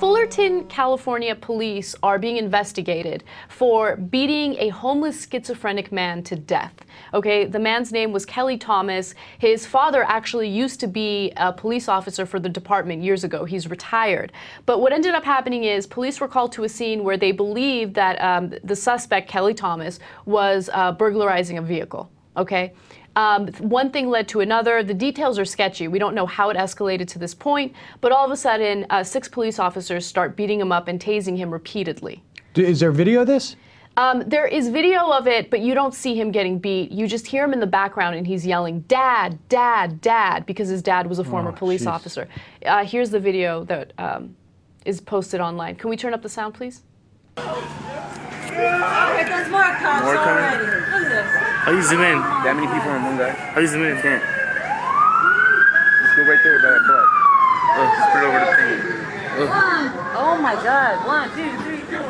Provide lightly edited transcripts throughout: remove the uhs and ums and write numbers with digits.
Fullerton, California police are being investigated for beating a homeless schizophrenic man to death. Okay, the man's name was Kelly Thomas. His father actually used to be a police officer for the department years ago. He's retired. But what ended up happening is police were called to a scene where they believed that the suspect, Kelly Thomas, was burglarizing a vehicle. Okay. One thing led to another. The details are sketchy. We don't know how it escalated to this point, but all of a sudden, 6 police officers start beating him up and tasing him repeatedly. Is there video of this? There is video of it, but you don't see him getting beat. You just hear him in the background, and he's yelling, "Dad, Dad, Dad," because his dad was a former police officer. Here's the video that is posted online. Can we turn up the sound, please? Here comes more cops already. Look at this. How you zoom in? That many people in one guy? How you zoom in? Can't. Just go right there by that butt. Oh, just put it over the thing. Oh my God. 1, 2, 3, 4.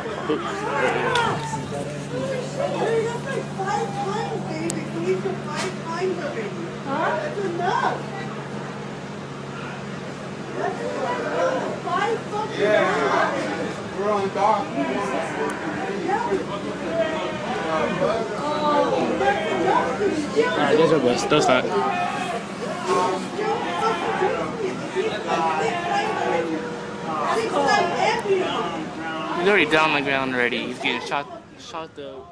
That's like 5 times, baby. We need to 5 times already. Huh? That's enough. That's enough. 5 fucking times. We're on dock. Alright, there's our best. That's that. He's already down on the ground already. He's getting shot though.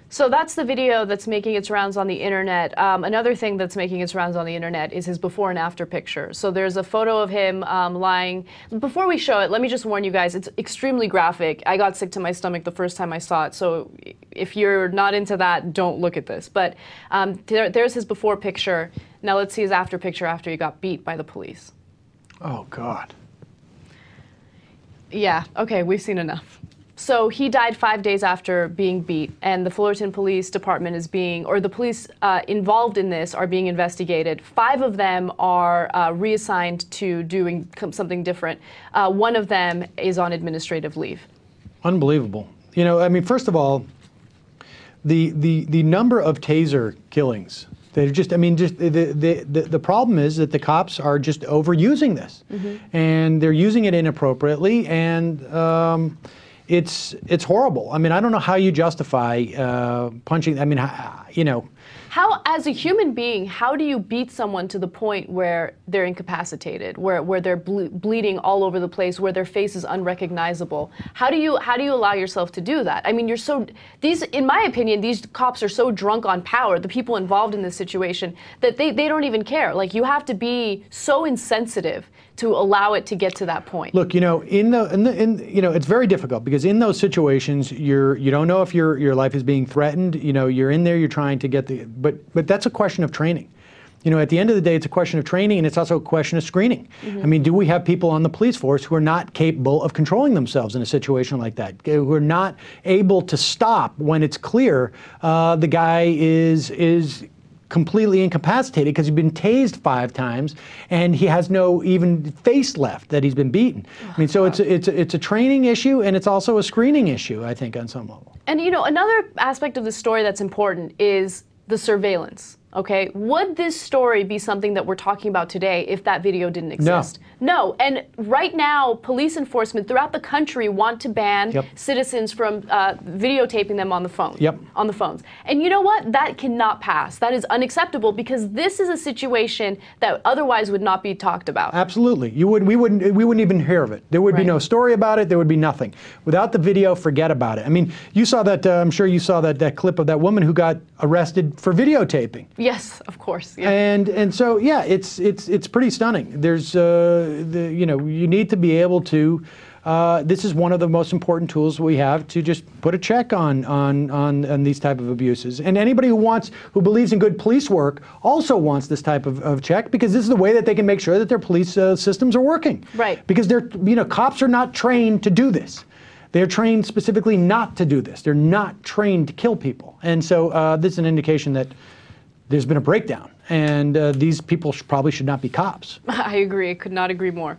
So that's the video that's making its rounds on the internet. Another thing that's making its rounds on the internet is his before and after picture. So there's a photo of him lying. Before we show it, let me just warn you guys, it's extremely graphic. I got sick to my stomach the first time I saw it. So if you're not into that, don't look at this. But there's his before picture. Now let's see his after picture after he got beat by the police. Oh, God. Yeah, okay, we've seen enough. So he died 5 days after being beat, and the Fullerton Police Department is being, or the police involved in this are being investigated. 5 of them are reassigned to doing something different. 1 of them is on administrative leave. Unbelievable. You know, I mean, first of all, the number of taser killings. They're just, I mean, just the problem is that the cops are just overusing this, and they're using it inappropriately, and it's horrible. I mean, I don't know how you justify punching. I mean, you know. How, as a human being, how do you beat someone to the point where they're incapacitated, where they're bleeding all over the place, where their face is unrecognizable? How do you allow yourself to do that? I mean, in my opinion, these cops are so drunk on power, the people involved in this situation, that they don't even care. Like, you have to be so insensitive to allow it to get to that point. Look, you know, you know, it's very difficult because in those situations, you don't know if your life is being threatened. You know, you're in there, you're trying to get but that's a question of training. You know, at the end of the day, it's a question of training, and it's also a question of screening. I mean, do we have people on the police force who are not capable of controlling themselves in a situation like that, who are not able to stop when it's clear the guy is completely incapacitated because he's been tased 5 times and he has no even face left that he's been beaten. I mean, so it's a training issue, and it's also a screening issue, I think, on some level. And you know, another aspect of the story that's important is the surveillance. Okay, would this story be something that we're talking about today if that video didn't exist? No. And right now, police enforcement throughout the country want to ban citizens from videotaping them on the phone. On the phones. And you know what? That cannot pass. That is unacceptable because this is a situation that otherwise would not be talked about. Absolutely. We wouldn't even hear of it. There would be no story about it. There would be nothing. Without the video, forget about it. I mean, you saw that. I'm sure you saw that clip of that woman who got arrested for videotaping. Yes, of course. Yeah. And so yeah, it's pretty stunning. There's you know, you need to be able to. This is one of the most important tools we have to just put a check on these type of abuses. And anybody who believes in good police work also wants this type of check, because this is the way that they can make sure that their police systems are working. Right. Because cops are not trained to do this. They're trained specifically not to do this. They're not trained to kill people. And so this is an indication that there's been a breakdown, and these people probably should not be cops. I agree. I could not agree more.